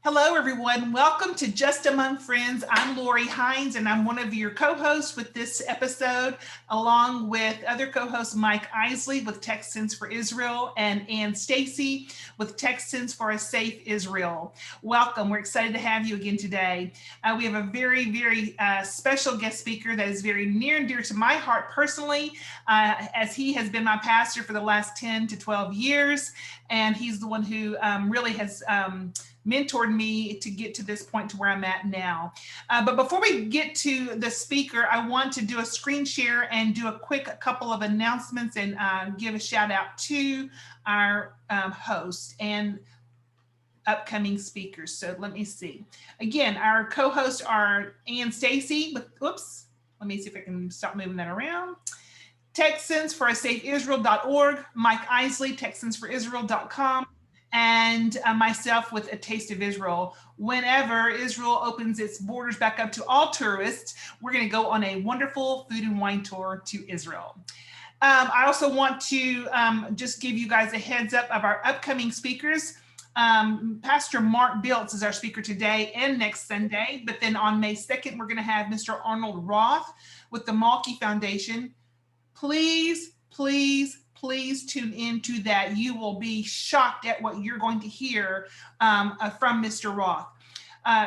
Hello, everyone. Welcome to Just Among Friends. I'm Lori Hines, and I'm one of your co-hosts with this episode, along with other co-hosts Mike Isley with Texans for Israel and Ann Stacy with Texans for a Safe Israel. Welcome. We're excited to have you again today. We have a very special guest speaker that is very near and dear to my heart personally, as he has been my pastor for the last 10 to 12 years, and he's the one who really has mentored me to get to this point to where I'm at now. But before we get to the speaker, I want to do a screen share and do a quick couple of announcements and give a shout out to our host and upcoming speakers. So let me see. Again, our co-hosts are Ann Stacy with, whoops, let me see if I can stop moving that around. Texans for a Safe Israel.org, Mike Isley, texansforisrael.com, and myself with A Taste of Israel. Whenever Israel opens its borders back up to all tourists, we're going to go on a wonderful food and wine tour to Israel. I also want to just give you guys a heads up of our upcoming speakers. Pastor Mark Biltz is our speaker today and next Sunday, but then on May 2nd, we're going to have Mr. Arnold Roth with the Malki Foundation. Please tune into that. You will be shocked at what you're going to hear from Mr. Roth.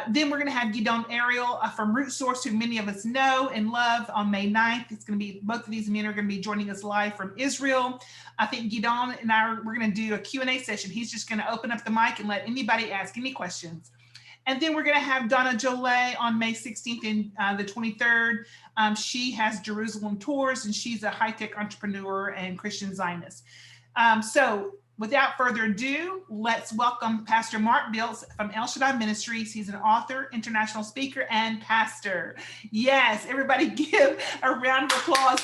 Then we're going to have Gidon Ariel from Root Source, who many of us know and love, on May 9th. It's going to be, both of these men are going to be joining us live from Israel. I think Gidon and we're going to do a Q&A session. He's just going to open up the mic and let anybody ask any questions. And then we're going to have Donna Jolet on May 16th and the 23rd. She has Jerusalem Tours, and she's a high-tech entrepreneur and Christian Zionist. So without further ado, let's welcome Pastor Mark Biltz from Shaddai Ministries. He's an author, international speaker, and pastor. Yes, everybody give a round of applause.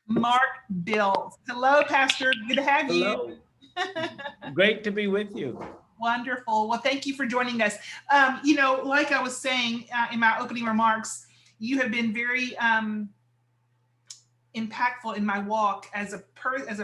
Mark Biltz. Hello, Pastor. Good to have you. Great to be with you. Wonderful. Well, thank you for joining us. Like I was saying in my opening remarks, you have been very impactful in my walk as a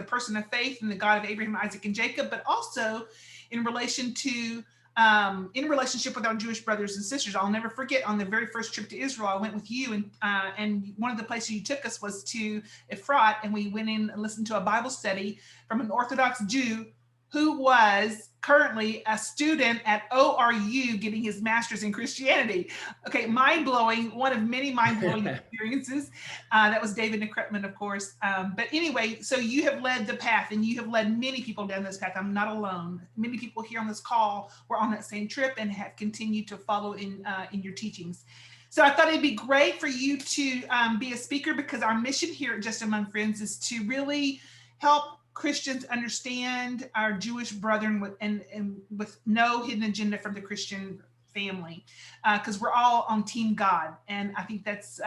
person of faith in the God of Abraham, Isaac, and Jacob, but also in relationship with our Jewish brothers and sisters. I'll never forget, on the very first trip to Israel, I went with you, and one of the places you took us was to Efrat, and we went in and listened to a Bible study from an Orthodox Jew who was currently a student at ORU getting his master's in Christianity. Okay, mind-blowing, one of many mind-blowing experiences. That was David Nekrepman, of course. But anyway, so you have led the path, and you have led many people down this path. I'm not alone. Many people here on this call were on that same trip and have continued to follow in your teachings. So I thought it'd be great for you to be a speaker, because our mission here at Just Among Friends is to really help Christians understand our Jewish brethren with no hidden agenda from the Christian family, because we're all on Team God, and I think that's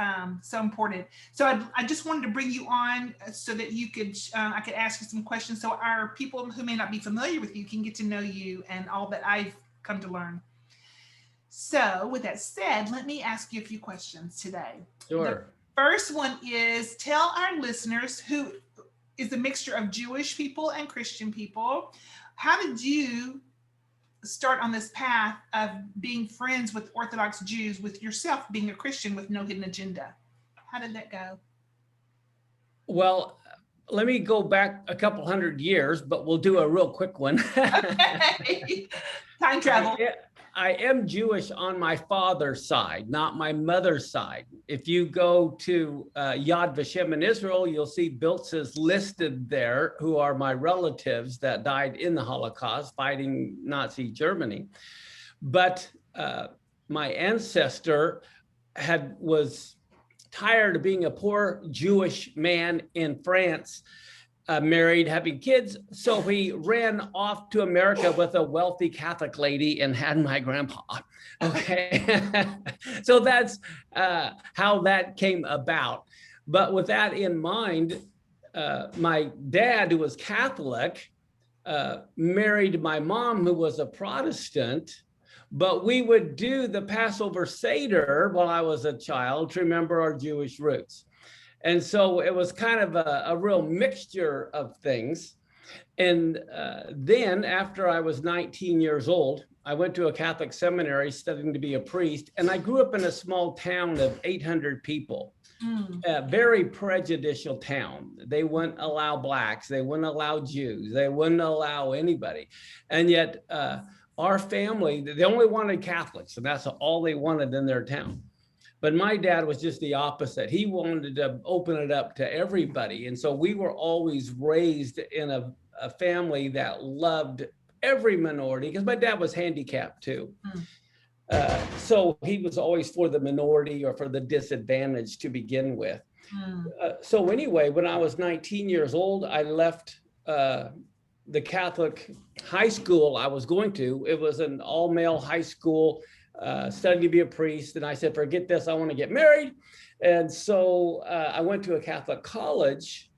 so important. So I just wanted to bring you on so that you could I could ask you some questions, so our people who may not be familiar with you can get to know you and all that I've come to learn. So with that said, let me ask you a few questions today. Sure. The first one is, tell our listeners, who is a mixture of Jewish people and Christian people, how did you start on this path of being friends with Orthodox Jews, with yourself being a Christian with no hidden agenda? How did that go? Well, let me go back a couple hundred years, but we'll do a real quick one. Okay. Time travel. I am Jewish on my father's side, not my mother's side. If you go to Yad Vashem in Israel, you'll see Biltz's listed there, who are my relatives that died in the Holocaust fighting Nazi Germany. But my ancestor was tired of being a poor Jewish man in France, married, having kids, so he ran off to America with a wealthy Catholic lady and had my grandpa. Okay, so that's how that came about. But with that in mind, my dad, who was Catholic, married my mom, who was a Protestant. But we would do the Passover Seder while I was a child to remember our Jewish roots. And so it was kind of a real mixture of things. And then after I was 19 years old, I went to a Catholic seminary studying to be a priest. And I grew up in a small town of 800 people, a very prejudicial town. They wouldn't allow blacks. They wouldn't allow Jews. They wouldn't allow anybody. And yet our family, they only wanted Catholics, and that's all they wanted in their town. But my dad was just the opposite. He wanted to open it up to everybody. And so we were always raised in a family that loved every minority, because my dad was handicapped too. So he was always for the minority or for the disadvantaged to begin with. So anyway, when I was 19 years old, I left the Catholic high school I was going to. It was an all-male high school, studying to be a priest. And I said, forget this, I want to get married. And so I went to a Catholic college.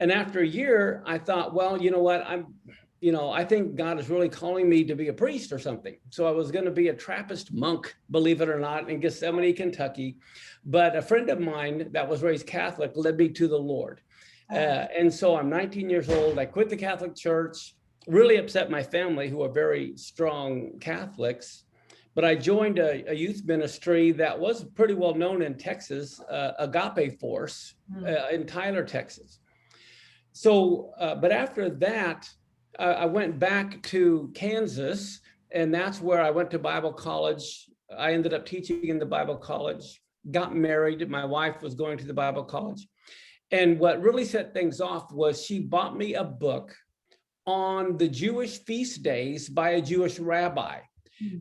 And after a year, I thought, well, you know what, I think God is really calling me to be a priest or something. So I was going to be a Trappist monk, believe it or not, in Gethsemane, Kentucky. But a friend of mine that was raised Catholic led me to the Lord. And so I'm 19 years old. I quit the Catholic Church, really upset my family, who are very strong Catholics. But I joined a youth ministry that was pretty well known in Texas, Agape Force, in Tyler, Texas. So, but after that, I went back to Kansas, and that's where I went to Bible college. I ended up teaching in the Bible college, got married. My wife was going to the Bible college. And what really set things off was she bought me a book on the Jewish feast days by a Jewish rabbi.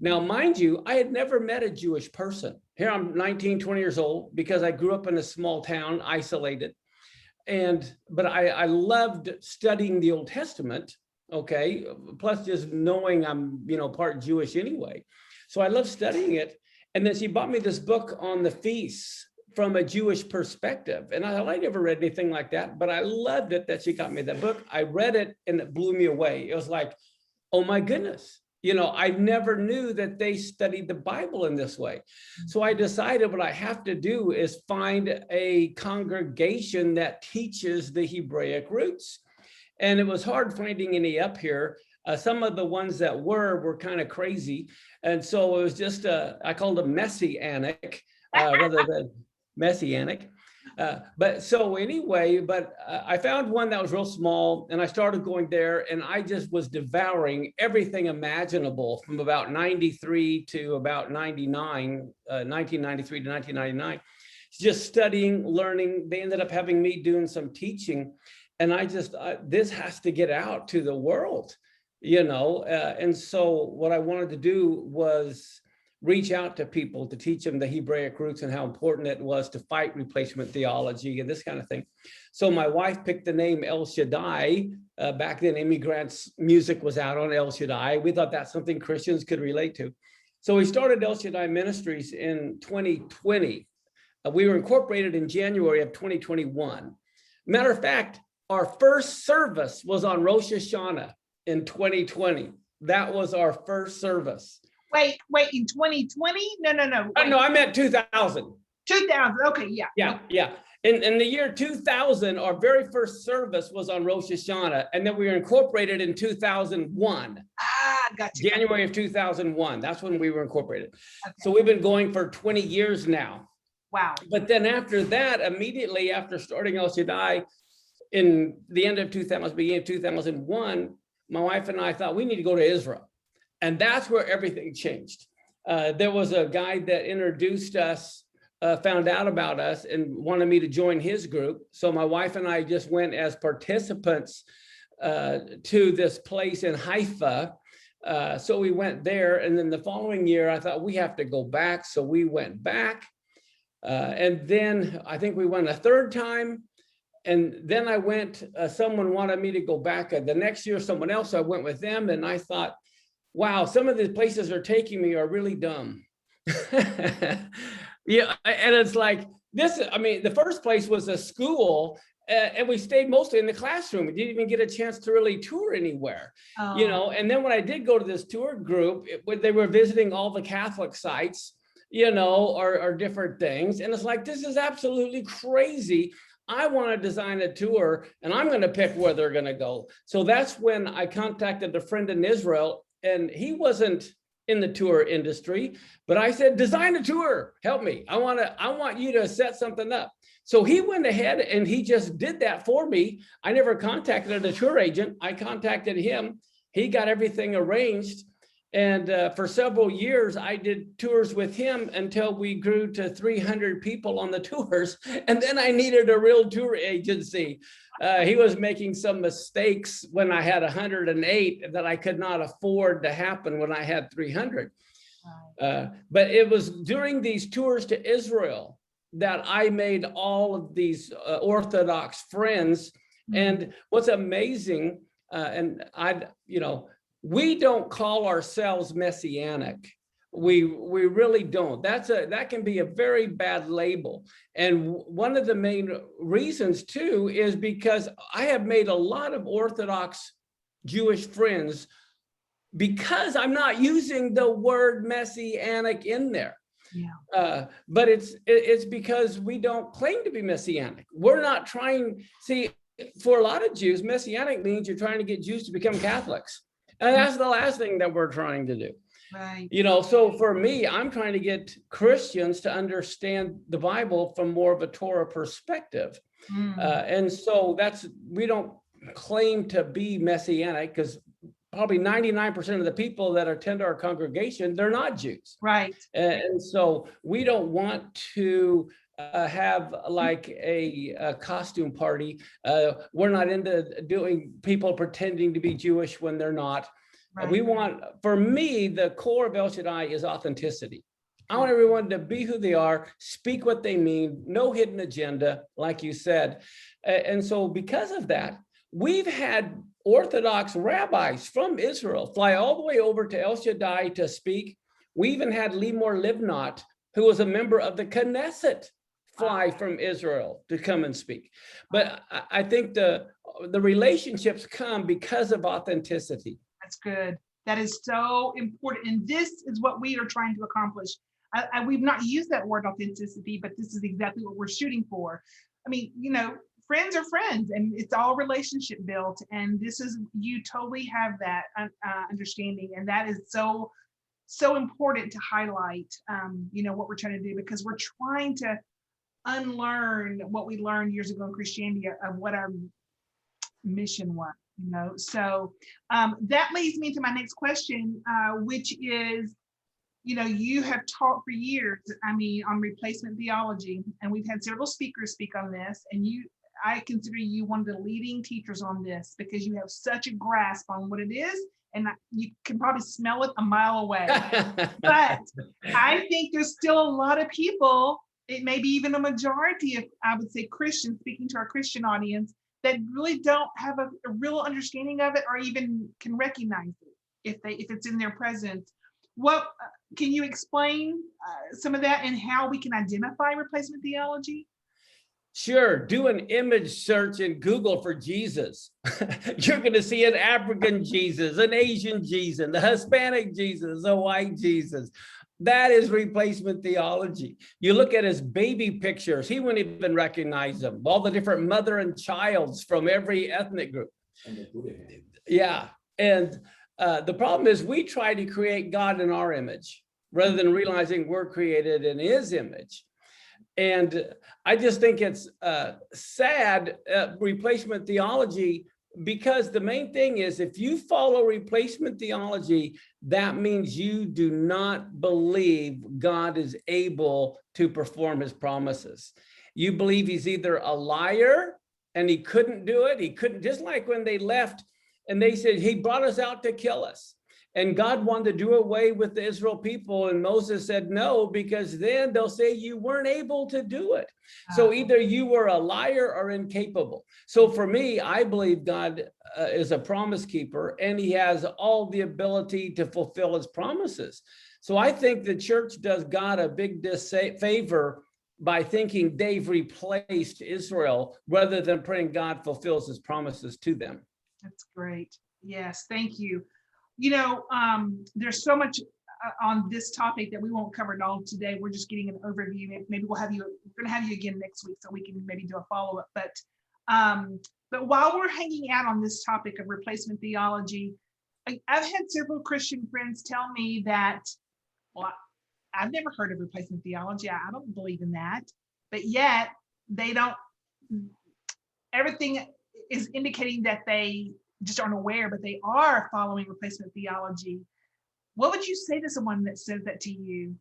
Now, mind you, I had never met a Jewish person. Here I'm 19, 20 years old, because I grew up in a small town, isolated. But I loved studying the Old Testament, okay, plus just knowing I'm, part Jewish anyway. So I loved studying it. And then she bought me this book on the feasts from a Jewish perspective. And I thought, I never read anything like that, but I loved it that she got me that book. I read it and it blew me away. It was like, oh my goodness. I never knew that they studied the Bible in this way. So I decided what I have to do is find a congregation that teaches the Hebraic roots. And it was hard finding any up here. Some of the ones that were kind of crazy. And so it was just, I called them messianic rather than messianic. But I found one that was real small, and I started going there, and I just was devouring everything imaginable from about 93 to about 99, 1993 to 1999, just studying, learning. They ended up having me doing some teaching, and I just, this has to get out to the world, and so what I wanted to do was reach out to people to teach them the Hebraic roots and how important it was to fight replacement theology and this kind of thing. So my wife picked the name El Shaddai. Back then, Immigrants music was out on El Shaddai. We thought that's something Christians could relate to. So we started El Shaddai Ministries in 2020. We were incorporated in January of 2021. Matter of fact, our first service was on Rosh Hashanah in 2020. That was our first service. Wait, in 2020? No. No, I meant 2000. 2000, okay, yeah. Yeah. In the year 2000, our very first service was on Rosh Hashanah, and then we were incorporated in 2001. Gotcha. January of 2001, that's when we were incorporated. Okay. So we've been going for 20 years now. Wow. But then after that, immediately after starting El Sedai, in the end of 2000, beginning of 2001, my wife and I thought we need to go to Israel. And that's where everything changed. There was a guy that introduced us, found out about us and wanted me to join his group. So my wife and I just went as participants to this place in Haifa. So we went there. And then the following year, I thought we have to go back. So we went back. And then I think we went a third time. And then I went, someone wanted me to go back the next year, someone else, I went with them. And I thought, wow, some of the places they're taking me are really dumb. Yeah, and it's like this, the first place was a school, and we stayed mostly in the classroom. We didn't even get a chance to really tour anywhere, and then when I did go to this tour group, they were visiting all the Catholic sites, or different things. And it's like, this is absolutely crazy. I want to design a tour and I'm going to pick where they're going to go. So that's when I contacted a friend in Israel, and he wasn't in the tour industry, but I said, design a tour, help me. I want you to set something up. So he went ahead and he just did that for me. I never contacted a tour agent. I contacted him. He got everything arranged. And for several years, I did tours with him until we grew to 300 people on the tours. And then I needed a real tour agency. He was making some mistakes when I had 108 that I could not afford to happen when I had 300. But it was during these tours to Israel that I made all of these Orthodox friends. And what's amazing, we don't call ourselves Messianic. We really don't. That can be a very bad label. And one of the main reasons too is because I have made a lot of Orthodox Jewish friends because I'm not using the word Messianic in there. Yeah. But it's because we don't claim to be Messianic. We're not trying, see, for a lot of Jews, Messianic means you're trying to get Jews to become Catholics. And that's the last thing that we're trying to do. Right. So for me, I'm trying to get Christians to understand the Bible from more of a Torah perspective. And so we don't claim to be Messianic, because probably 99% of the people that attend our congregation, they're not Jews. Right. And so we don't want to have like a costume party. We're not into doing people pretending to be Jewish when they're not. Right. We want, for me, the core of El Shaddai is authenticity. I want everyone to be who they are, speak what they mean, no hidden agenda, like you said. And so because of that, we've had Orthodox rabbis from Israel fly all the way over to El Shaddai to speak. We even had Limor Livnat, who was a member of the Knesset, fly from Israel to come and speak. But I think the relationships come because of authenticity. That's good. That is so important. And this is what we are trying to accomplish. We've not used that word authenticity, but this is exactly what we're shooting for. I mean, friends are friends, and it's all relationship built. And this is, you totally have that understanding. And that is so important to highlight, what we're trying to do, because we're trying to unlearn what we learned years ago in Christianity of what our mission was, So that leads me to my next question, which is, you have taught for years, on replacement theology, and we've had several speakers speak on this, and I consider you one of the leading teachers on this, because you have such a grasp on what it is, and you can probably smell it a mile away. But I think there's still a lot of people, it may be even a majority of, I would say, Christians, speaking to our Christian audience, that really don't have a real understanding of it, or even can recognize it if it's in their presence. What can you explain some of that, and how we can identify replacement theology? Sure. Do an image search in Google for Jesus. You're going to see an African Jesus, an Asian Jesus, a Hispanic Jesus, a white Jesus. That is replacement theology. You look at his baby pictures, he wouldn't even recognize them. All the different mother and childs from every ethnic group. Yeah. And the problem is we try to create God in our image rather than realizing we're created in his image. And I just think it's sad, replacement theology, because the main thing is, if you follow replacement theology, that means you do not believe God is able to perform his promises. You believe he's either a liar and he couldn't do it. He couldn't, just like when they left and they said, he brought us out to kill us. And God wanted to do away with the Israel people. And Moses said, no, because then they'll say you weren't able to do it. So either you were a liar or incapable. So for me, I believe God is a promise keeper, and he has all the ability to fulfill his promises. So I think the church does God a big disfavor by thinking they've replaced Israel rather than praying God fulfills his promises to them. That's great. Yes, thank you. There's so much on this topic that we won't cover it all today. We're just getting an overview. Maybe we're going to have you again next week so we can maybe do a follow-up. But while we're hanging out on this topic of replacement theology, I've had several Christian friends tell me that, well, I've never heard of replacement theology. I don't believe in that. But yet they don't, everything is indicating that they just aren't aware, but they are following replacement theology. What would you say to someone that says that to you?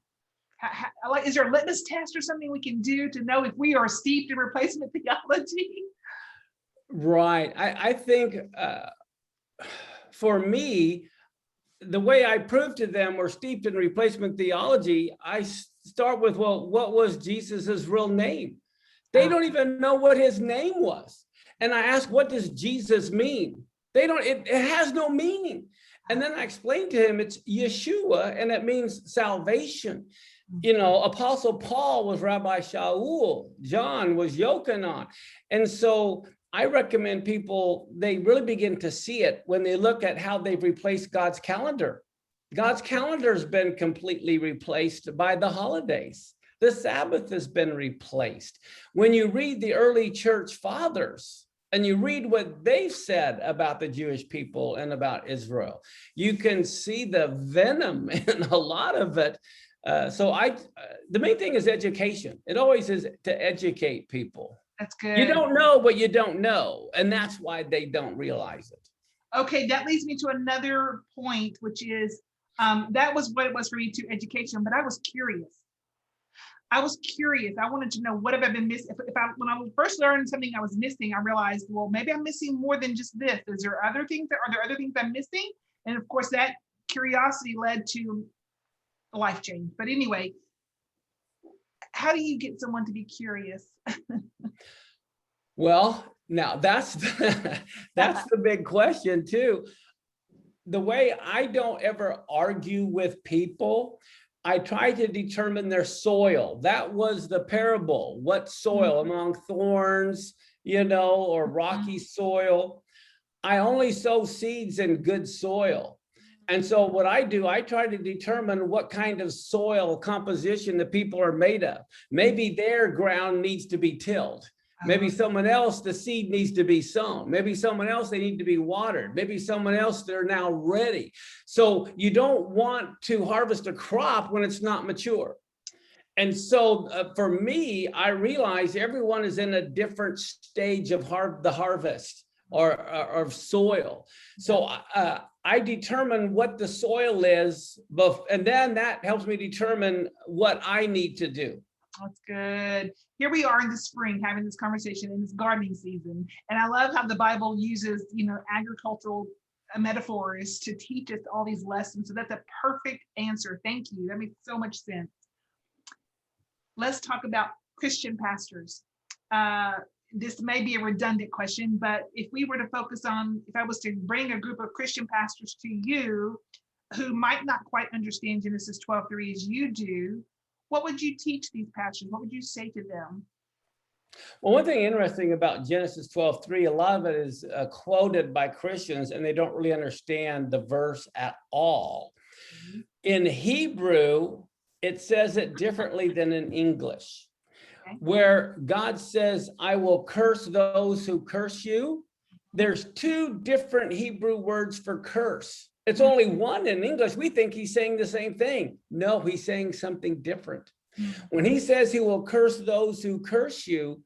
Is there a litmus test or something we can do to know if we are steeped in replacement theology? Right. I think for me, the way I prove to them we're steeped in replacement theology, I start with, well, what was Jesus's real name? They don't even know what his name was. And I ask, what does Jesus mean? It has no meaning. And then I explained to him it's Yeshua, and it means salvation. Apostle Paul was Rabbi Shaul, John was Yochanan. And so I recommend people, they really begin to see it when they look at how they've replaced God's calendar. God's calendar has been completely replaced by the holidays. The Sabbath has been replaced. When you read the early church fathers, and you read what they've said about the Jewish people and about Israel, you can see the venom in a lot of it. The main thing is education. It always is to educate people. That's good. You don't know what you don't know, and that's why they don't realize it. Okay, that leads me to another point, which is that was what it was for me to education, but I was curious. I wanted to know, what have I been missing? When I first learned something I was missing, I realized, well, maybe I'm missing more than just this. Are there other things I'm missing? And of course, that curiosity led to a life change. But anyway, how do you get someone to be curious? Well, now that's the big question too. The way I don't ever argue with people, I try to determine their soil. That was the parable. What soil? Among thorns, or rocky soil. I only sow seeds in good soil. And so what I do, I try to determine what kind of soil composition the people are made of. Maybe their ground needs to be tilled. Maybe someone else, the seed needs to be sown. Maybe someone else, they need to be watered. Maybe someone else, they're now ready. So you don't want to harvest a crop when it's not mature. And so for me, I realize everyone is in a different stage of the harvest or of soil. So I determine what the soil is, and then that helps me determine what I need to do. That's good. Here we are in the spring having this conversation in this gardening season. And I love how the Bible uses, agricultural metaphors to teach us all these lessons. So that's a perfect answer. Thank you. That makes so much sense. Let's talk about Christian pastors. This may be a redundant question, but if I was to bring a group of Christian pastors to you who might not quite understand Genesis 12:3 as you do, what would you teach these pastors? What would you say to them? Well, one thing interesting about Genesis 12:3, a lot of it is quoted by Christians, and they don't really understand the verse at all. Mm-hmm. In Hebrew, it says it differently than in English, where God says, I will curse those who curse you. There's two different Hebrew words for curse. It's only one in English. We think he's saying the same thing. No, he's saying something different. When he says he will curse those who curse you,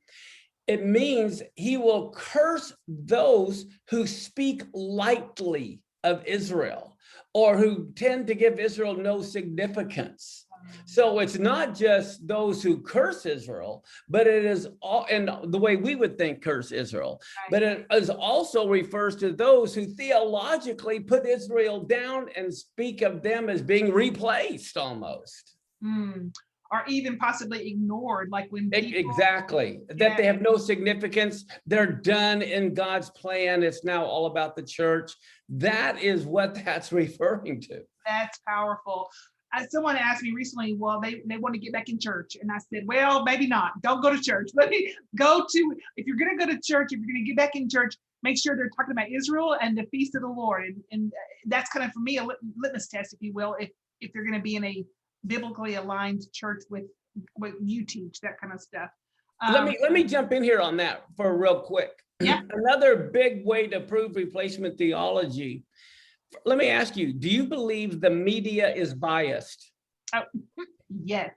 it means he will curse those who speak lightly of Israel or who tend to give Israel no significance. So it's not just those who curse Israel, but it is all, and the way we would think curse Israel, but it is also refers to those who theologically put Israel down and speak of them as being replaced almost. Or even possibly ignored, like when people, exactly, that they have no significance. They're done in God's plan. It's now all about the church. That is what that's referring to. That's powerful. Someone asked me recently, well, they want to get back in church. And I said, well, maybe not. Don't go to church. Let me if you're going to go to church, if you're going to get back in church, make sure they're talking about Israel and the feast of the Lord. And that's kind of, for me, a litmus test, if you will. if you're going to be in a biblically aligned church with what you teach, that kind of stuff. Let me jump in here on that for real quick. Yeah. Another big way to prove replacement theology. Let me ask you, do you believe the media is biased? Oh, yes.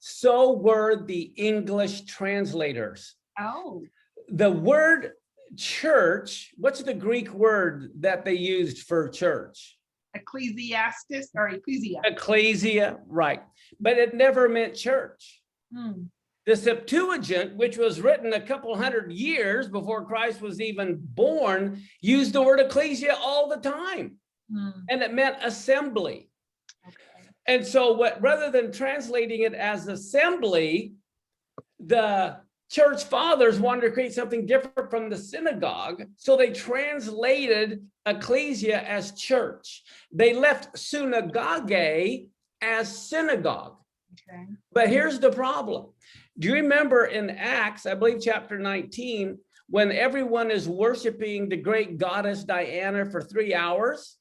So were the English translators. Oh. The word church, what's the Greek word that they used for church? Ecclesiastes or ecclesia. Ecclesia, right. But it never meant church. The Septuagint, which was written a couple hundred years before Christ was even born, used the word ecclesia all the time. And it meant assembly. Okay. And so rather than translating it as assembly, the church fathers wanted to create something different from the synagogue. So they translated ecclesia as church. They left synagoge as synagogue. Okay. But here's the problem. Do you remember in Acts, I believe chapter 19, when everyone is worshiping the great goddess Diana for 3 hours?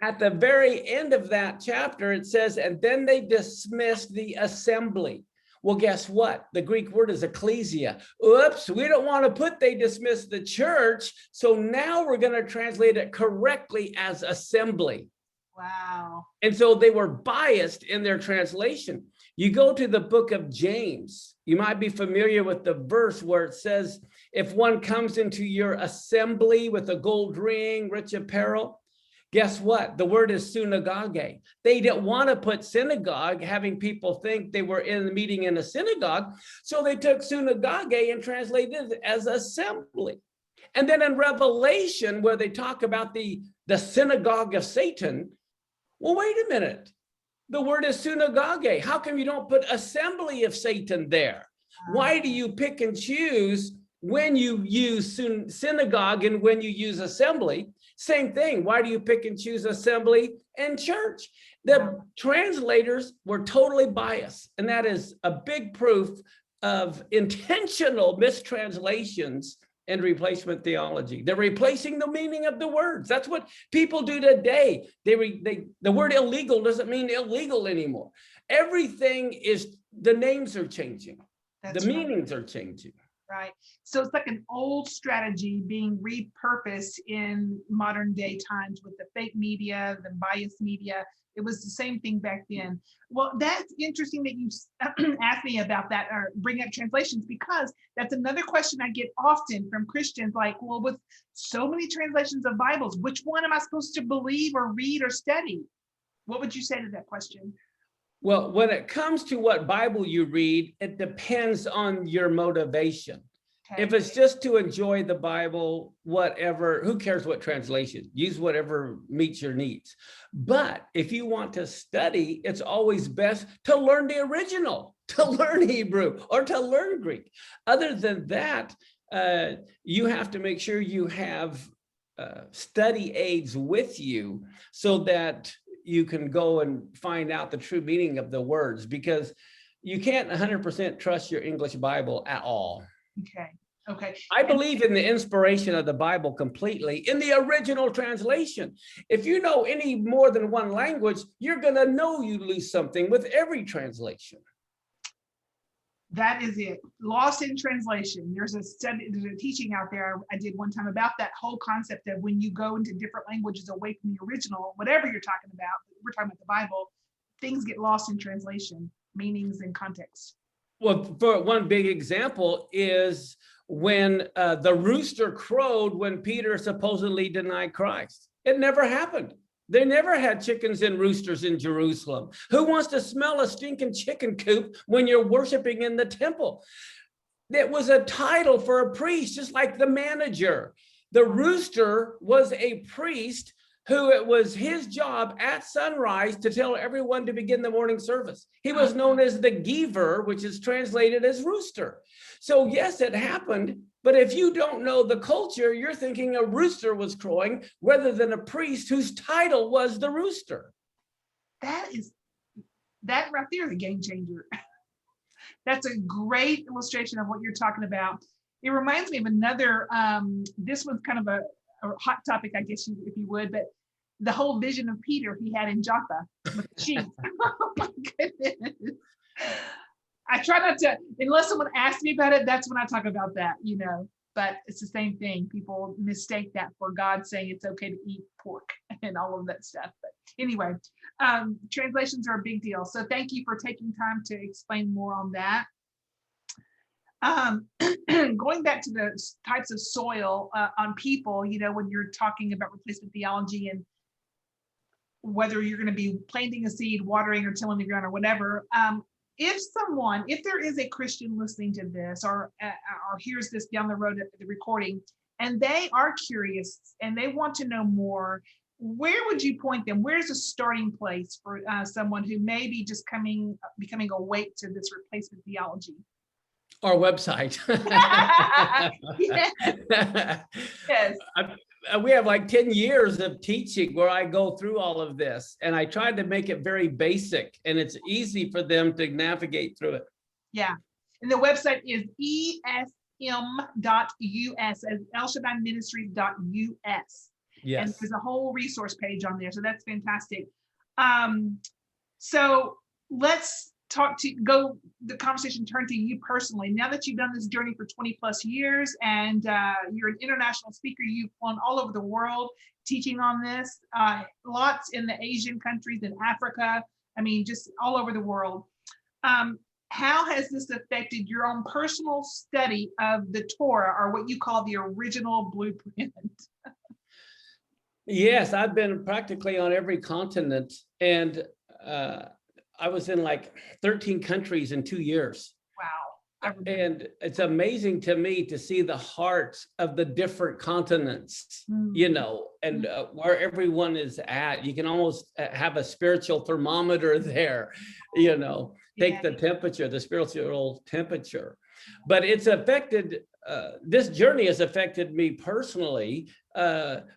At the very end of that chapter, it says, and then they dismissed the assembly. Well, guess what? The Greek word is ecclesia. Oops, we don't want to put they dismissed the church. So now we're going to translate it correctly as assembly. Wow. And so they were biased in their translation. You go to the book of James, you might be familiar with the verse where it says, if one comes into your assembly with a gold ring, rich apparel, guess what? The word is synagogue. They didn't want to put synagogue, having people think they were in the meeting in a synagogue. So they took synagogue and translated it as assembly. And then in Revelation, where they talk about the synagogue of Satan, well, wait a minute. The word is synagogue. How come you don't put assembly of Satan there? Why do you pick and choose when you use synagogue and when you use assembly? Same thing. Why do you pick and choose assembly and church? The translators were totally biased. And that is a big proof of intentional mistranslations and replacement theology. They're replacing the meaning of the words. That's what people do today. The word illegal doesn't mean illegal anymore. Everything is, the names are changing. The meanings are changing. Right. So it's like an old strategy being repurposed in modern day times with the fake media, the biased media. It was the same thing back then. Well, that's interesting that you asked me about that or bring up translations, because that's another question I get often from Christians, like, well, with so many translations of Bibles, which one am I supposed to believe or read or study? What would you say to that question? Well, when it comes to what Bible you read, it depends on your motivation. Okay. If it's just to enjoy the Bible, whatever, who cares what translation? Use whatever meets your needs. But if you want to study, it's always best to learn the original, to learn Hebrew or to learn Greek. Other than that, you have to make sure you have study aids with you so that you can go and find out the true meaning of the words, because you can't 100% trust your English Bible at all. Okay. Okay. I believe in the inspiration of the Bible completely in the original translation. If you know any more than one language, you're going to know you lose something with every translation. That is it. Lost in translation. There's a study, there's a teaching out there I did one time about that whole concept of when you go into different languages away from the original, whatever you're talking about, we're talking about the Bible, things get lost in translation, meanings and context. Well, for one big example is when the rooster crowed when Peter supposedly denied Christ. It never happened. They never had chickens and roosters in Jerusalem. Who wants to smell a stinking chicken coop when you're worshiping in the temple? It was a title for a priest, just like the manager. The rooster was a priest who it was his job at sunrise to tell everyone to begin the morning service. He was known as the giver, which is translated as rooster. So yes, it happened. But if you don't know the culture, you're thinking a rooster was crowing rather than a priest whose title was the rooster. That right there is a game changer. That's a great illustration of what you're talking about. It reminds me of another, this one's kind of a hot topic, I guess, if you would, but the whole vision of Peter he had in Joppa with the sheep. Oh my goodness. I try not to, unless someone asks me about it, that's when I talk about that, but it's the same thing. People mistake that for God saying it's okay to eat pork and all of that stuff. But anyway, translations are a big deal. So thank you for taking time to explain more on that. Going back to the types of soil on people, when you're talking about replacement theology and whether you're going to be planting a seed, watering or tilling the ground or whatever, if there is a Christian listening to this or hears this down the road at the recording, and they are curious and they want to know more, where would you point them? Where's a starting place for someone who may be just becoming awake to this replacement theology? Our website. Yes. We have like 10 years of teaching where I go through all of this, and I tried to make it very basic, and it's easy for them to navigate through it. Yeah. And the website is esm.us, as Shaddai Ministries.us. Yes. And there's a whole resource page on there. So that's fantastic. So let's the conversation turn to you personally. Now that you've done this journey for 20 plus years and you're an international speaker, you've flown all over the world teaching on this, lots in the Asian countries, in Africa, just all over the world. How has this affected your own personal study of the Torah, or what you call the original blueprint? Yes, I've been practically on every continent, and I was in like 13 countries in 2 years. Wow. And it's amazing to me to see the hearts of the different continents, and where everyone is at. You can almost have a spiritual thermometer there, take the temperature, the spiritual temperature. But it's affected, this journey has affected me personally,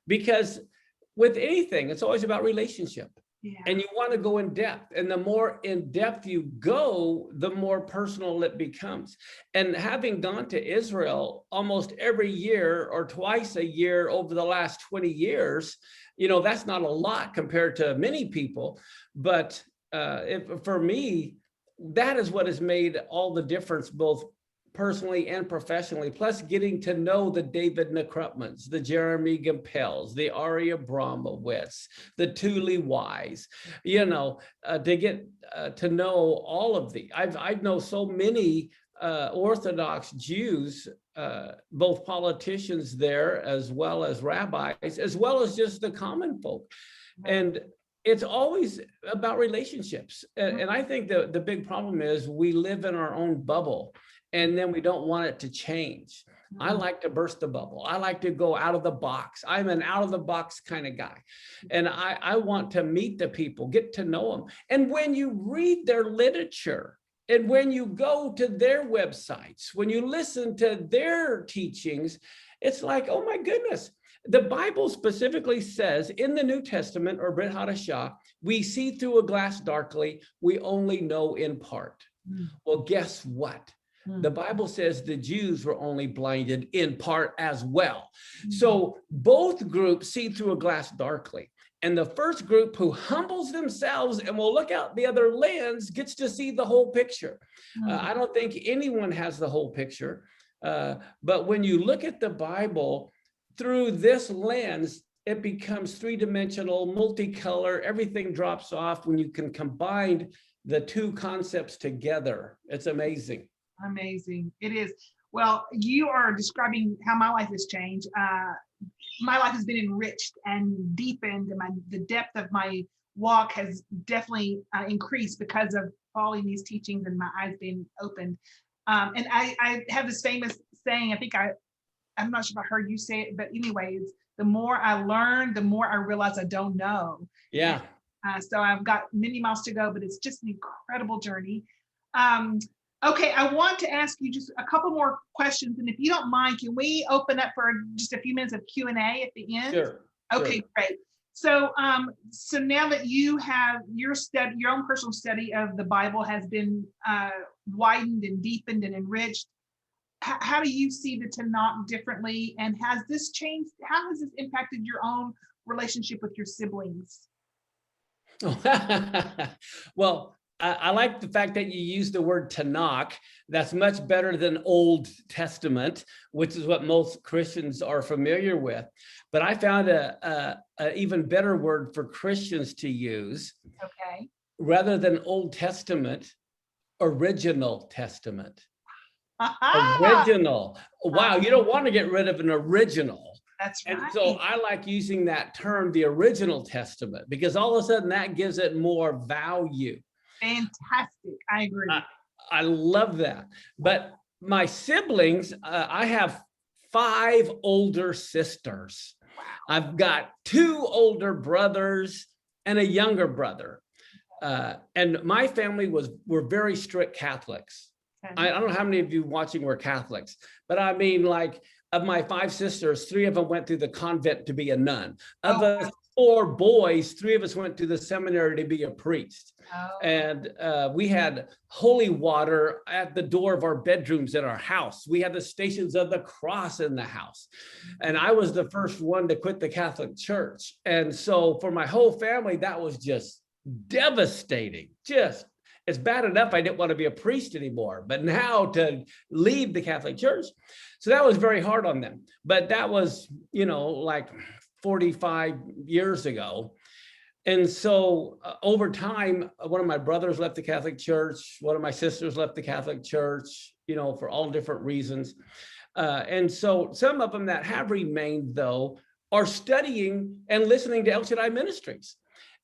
because with anything, it's always about relationship. Yeah. And you want to go in depth. And the more in depth you go, the more personal it becomes. And having gone to Israel almost every year or twice a year over the last 20 years, that's not a lot compared to many people. But for me, that is what has made all the difference, both personally and professionally, plus getting to know the David Nakrupmans, the Jeremy Gimpels, the Ari Abramowitz, the Thule Wise, to get to know all of the, I know so many Orthodox Jews, both politicians there, as well as rabbis, as well as just the common folk. And it's always about relationships. And I think the big problem is we live in our own bubble, and then we don't want it to change. I like to burst the bubble. I like to go out of the box. I'm an out of the box kind of guy. And I want to meet the people, get to know them. And when you read their literature, and when you go to their websites, when you listen to their teachings, it's like, oh my goodness. The Bible specifically says in the New Testament, or Brit Hadashah, we see through a glass darkly, we only know in part. Well, guess what? The Bible says the Jews were only blinded in part as well. So both groups see through a glass darkly. And the first group, who humbles themselves and will look out the other lens, gets to see the whole picture. I don't think anyone has the whole picture. But when you look at the Bible through this lens, it becomes three-dimensional, multicolor. Everything drops off when you can combine the two concepts together. It's amazing. Amazing. It is. Well, you are describing how my life has changed. My life has been enriched and deepened, and the depth of my walk has definitely increased because of following these teachings and my eyes being opened. And I have this famous saying, I'm not sure if I heard you say it, but anyways, the more I learn, the more I realize I don't know. Yeah. So I've got many miles to go, but it's just an incredible journey. Okay, I want to ask you just a couple more questions, and if you don't mind, can we open up for just a few minutes of Q&A at the end? Sure. Okay, great. So, so now that you have your own personal study of the Bible has been widened and deepened and enriched, how do you see the Tanakh differently, and has this changed? How has this impacted your own relationship with your siblings? Well, I like the fact that you use the word Tanakh. That's much better than Old Testament, which is what most Christians are familiar with. But I found a even better word for Christians to use. Okay. Rather than Old Testament, original testament. Aha! Original. Wow, you don't want to get rid of an original. That's right. And so I like using that term, the original testament, because all of a sudden that gives it more value. Fantastic. I agree. I love that. But my siblings, I have 5 older sisters. Wow. I've got 2 older brothers and a younger brother. And my family were very strict Catholics. Okay. I don't know how many of you watching were Catholics, but I mean, like, of my 5 sisters, 3 of them went through the convent to be a nun. Of us 4 boys, 3 of us went to the seminary to be a priest. Oh. And we had holy water at the door of our bedrooms in our house. We had the Stations of the Cross in the house. And I was the first one to quit the Catholic Church. And so for my whole family, that was just devastating. It's bad enough I didn't want to be a priest anymore, but now to leave the Catholic Church. So that was very hard on them. But that was, like 45 years ago. And so over time, one of my brothers left the Catholic Church. One of my sisters left the Catholic Church, for all different reasons. And so some of them that have remained, though, are studying and listening to Shaddai Ministries.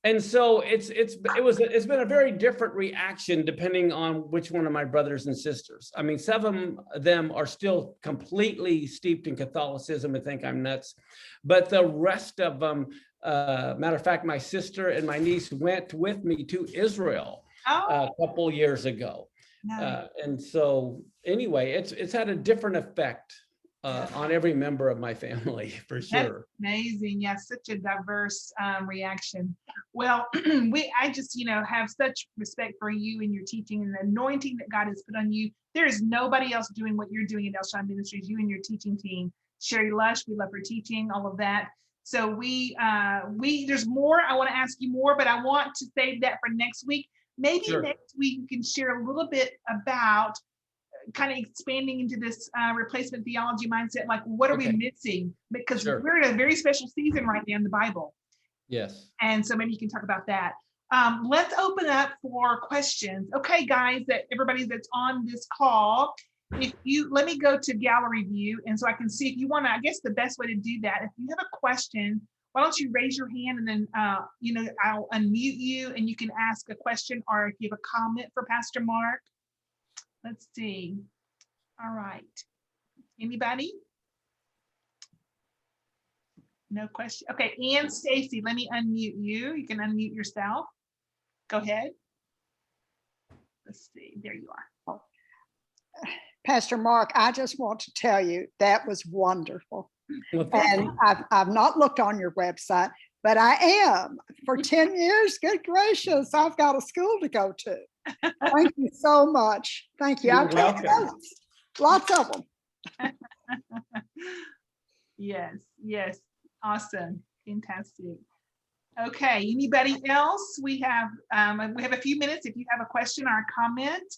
And so it's been a very different reaction depending on which one of my brothers and sisters. I mean, some of them are still completely steeped in Catholicism and think I'm nuts, but the rest of them, matter of fact, my sister and my niece went with me to Israel a couple years ago. Nice. And so anyway, it's had a different effect on every member of my family, for sure. That's amazing. Yeah, such a diverse reaction. Well, I just, have such respect for you and your teaching and the anointing that God has put on you. There is nobody else doing what you're doing at Shaddai Ministries, you and your teaching team. Sherry Lush, we love her teaching, all of that. So there's more. I want to ask you more, but I want to save that for next week. Maybe sure. Next week you can share a little bit about kind of expanding into this replacement theology mindset, like what are we missing? Because sure. We're in a very special season right now in the Bible. Yes. And so maybe you can talk about that. Let's open up for questions. Okay, guys, everybody that's on this call, let me go to gallery view, and so I can see if you want to. I guess the best way to do that, if you have a question, why don't you raise your hand, and then I'll unmute you, and you can ask a question, or if you have a comment for Pastor Mark. Let's see. All right. Anybody? No question. Okay, Ann Stacy, let me unmute you. You can unmute yourself. Go ahead. Let's see. There you are. Pastor Mark, I just want to tell you that was wonderful. And I've not looked on your website, but I am. For 10 years, good gracious, I've got a school to go to. Thank you so much. Thank you. I've taken notes. Lots of them. Yes. Awesome. Fantastic. Okay. Anybody else? We have a few minutes if you have a question or a comment.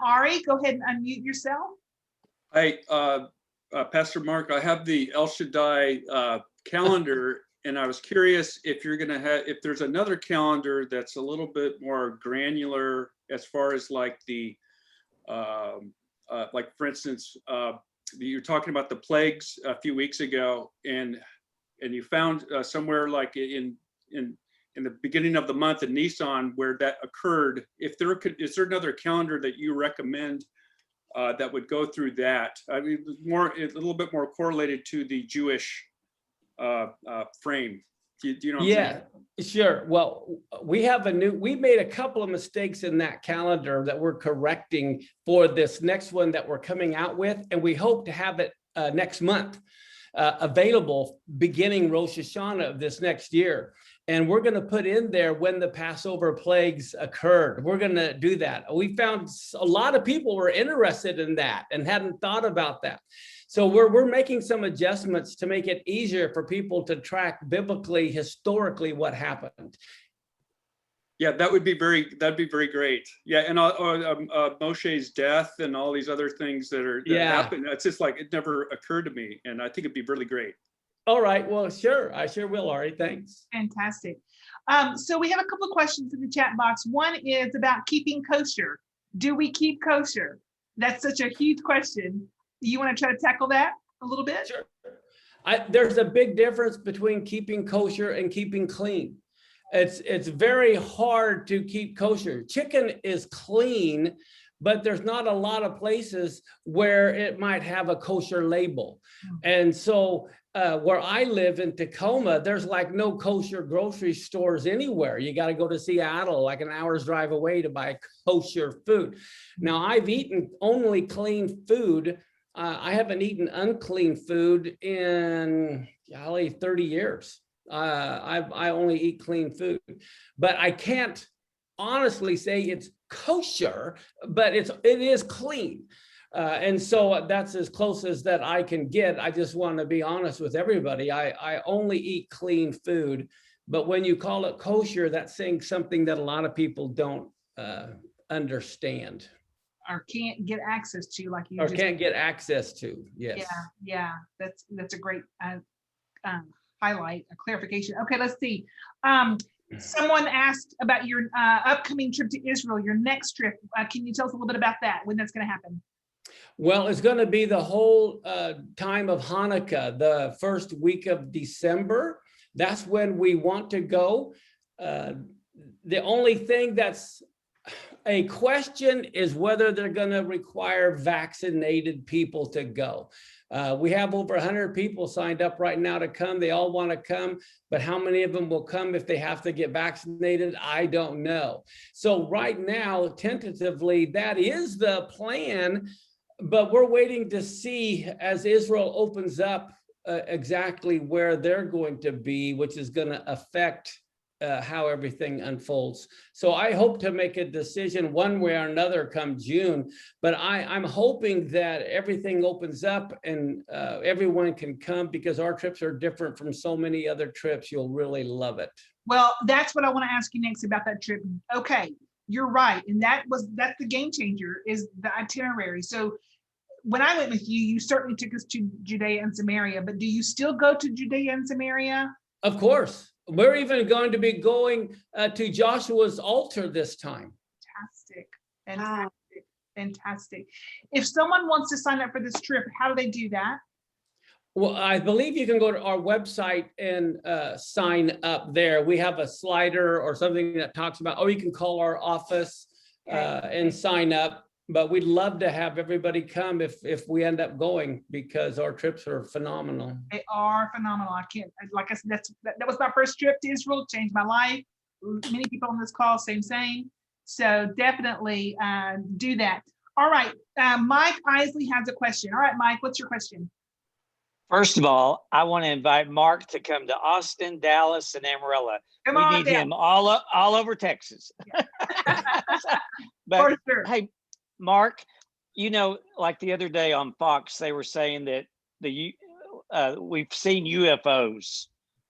Ari, go ahead and unmute yourself. Hi, Pastor Mark. I have the El Shaddai calendar, and I was curious if you're going to have, if there's another calendar that's a little bit more granular as far as like the, like for instance, you're talking about the plagues a few weeks ago, and you found somewhere like in the beginning of the month in Nisan where that occurred. Is there another calendar that you recommend that would go through that? I mean, a little bit more correlated to the Jewish frame. Do you know what I'm saying? Sure. Well, we made a couple of mistakes in that calendar that we're correcting for this next one that we're coming out with, and we hope to have it next month available beginning Rosh Hashanah of this next year. And we're going to put in there when the Passover plagues occurred. We're going to do that. We found a lot of people were interested in that and hadn't thought about that. So we're making some adjustments to make it easier for people to track biblically, historically what happened. Yeah, that'd be very great. Yeah, and Moshe's death and all these other things that happened. It's just like, it never occurred to me, and I think it'd be really great. All right, well, sure, I sure will, Ari, thanks. Fantastic. So we have a couple of questions in the chat box. One is about keeping kosher. Do we keep kosher? That's such a huge question. You want to try to tackle that a little bit? Sure. There's a big difference between keeping kosher and keeping clean. It's very hard to keep kosher. Chicken is clean, but there's not a lot of places where it might have a kosher label. And so where I live in Tacoma, there's like no kosher grocery stores anywhere. You got to go to Seattle, like an hour's drive away, to buy kosher food. Now, I've eaten only clean food. I haven't eaten unclean food in, 30 years. I only eat clean food, but I can't honestly say it's kosher, but it is clean. And so that's as close as that I can get. I just want to be honest with everybody. I only eat clean food, but when you call it kosher, that's saying something that a lot of people don't understand. Or can't get access to, like you or just can't get access to. Yes. Yeah. That's a great highlight, a clarification. Okay, let's see. Someone asked about your upcoming trip to Israel, your next trip. Can you tell us a little bit about that, when that's going to happen? Well, it's going to be the whole time of Hanukkah, the first week of December. That's when we want to go. The only thing that's a question is whether they're going to require vaccinated people to go. We have over 100 people signed up right now to come. They all want to come, but how many of them will come if they have to get vaccinated? I don't know. So right now, tentatively, that is the plan, but we're waiting to see as Israel opens up exactly where they're going to be, which is going to affect how everything unfolds. So I hope to make a decision one way or another come June, but I'm hoping that everything opens up and everyone can come, because our trips are different from so many other trips. You'll really love it. Well, that's what I want to ask you next about that trip. Okay, you're right. And that's the game changer, is the itinerary. So when I went with you, you certainly took us to Judea and Samaria, but do you still go to Judea and Samaria? Of course. We're even going to be going to Joshua's altar this time. Fantastic. If someone wants to sign up for this trip, how do they do that? Well, I believe you can go to our website and sign up there. We have a slider or something that talks about, or you can call our office and sign up. But we'd love to have everybody come if we end up going, because our trips are phenomenal. They are phenomenal. I can't, like I said, that was my first trip to Israel, changed my life. Many people on this call, same. So definitely do that. All right, Mike Isley has a question. All right, Mike, what's your question? First of all, I want to invite Mark to come to Austin, Dallas, and Amarillo. We need him all over Texas. But sure. Hey, Mark, like the other day on Fox, they were saying that we've seen UFOs,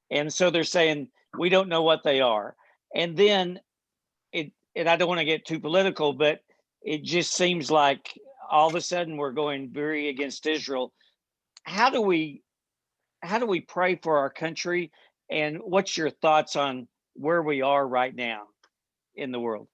and so they're saying we don't know what they are. And then and I don't want to get too political, but it just seems like all of a sudden we're going very against Israel. How do we pray for our country, and what's your thoughts on where we are right now in the world?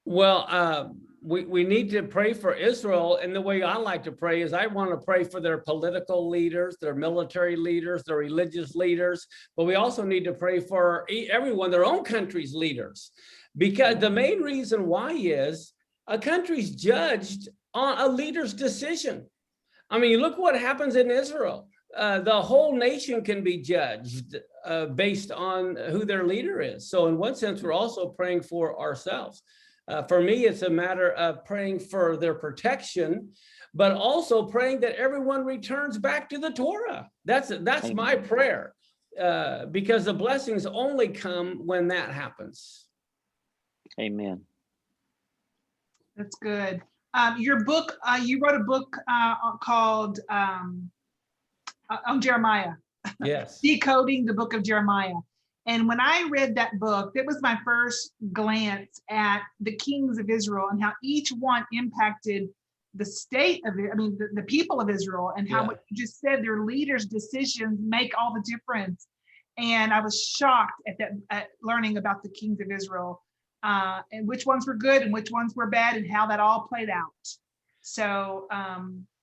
Well, we need to pray for Israel. And the way I like to pray is I want to pray for their political leaders, their military leaders, their religious leaders. But we also need to pray for everyone, their own country's leaders. Because the main reason why is a country's judged on a leader's decision. I mean, look what happens in Israel. The whole nation can be judged based on who their leader is. So in one sense, we're also praying for ourselves. For me, it's a matter of praying for their protection, but also praying that everyone returns back to the Torah. That's my prayer. because the blessings only come when that happens. Amen. That's good. Your book, you wrote a book called on Jeremiah. Yes. Decoding the book of Jeremiah. And when I read that book, that was my first glance at the kings of Israel and how each one impacted the state of it. I mean, the people of Israel, and how what you just said, their leaders' decisions make all the difference. And I was shocked at learning about the kings of Israel, and which ones were good and which ones were bad, and how that all played out. So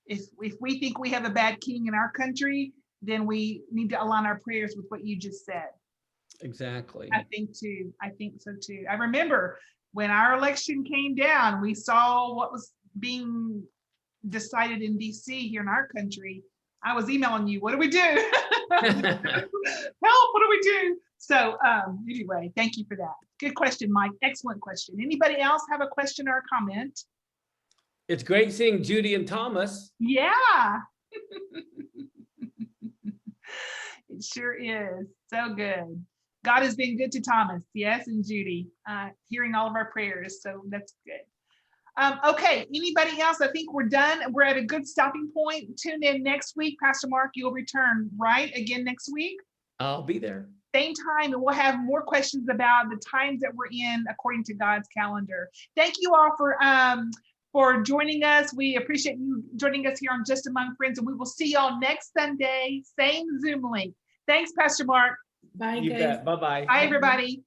if we think we have a bad king in our country, then we need to align our prayers with what you just said. Exactly. I think so too. I remember when our election came down, we saw what was being decided in DC here in our country. I was emailing you, what do we do? Help, what do we do? So anyway, thank you for that. Good question, Mike. Excellent question. Anybody else have a question or a comment? It's great seeing Judy and Thomas. Yeah. It sure is. So good. God has been good to Thomas, yes, and Judy, hearing all of our prayers. So that's good. Okay, anybody else? I think we're done. We're at a good stopping point. Tune in next week. Pastor Mark, you'll return, right? Again next week? I'll be there. Same time, and we'll have more questions about the times that we're in according to God's calendar. Thank you all for joining us. We appreciate you joining us here on Just Among Friends, and we will see y'all next Sunday, same Zoom link. Thanks, Pastor Mark. Bye, You guys. bet. Bye-bye. Bye, everybody.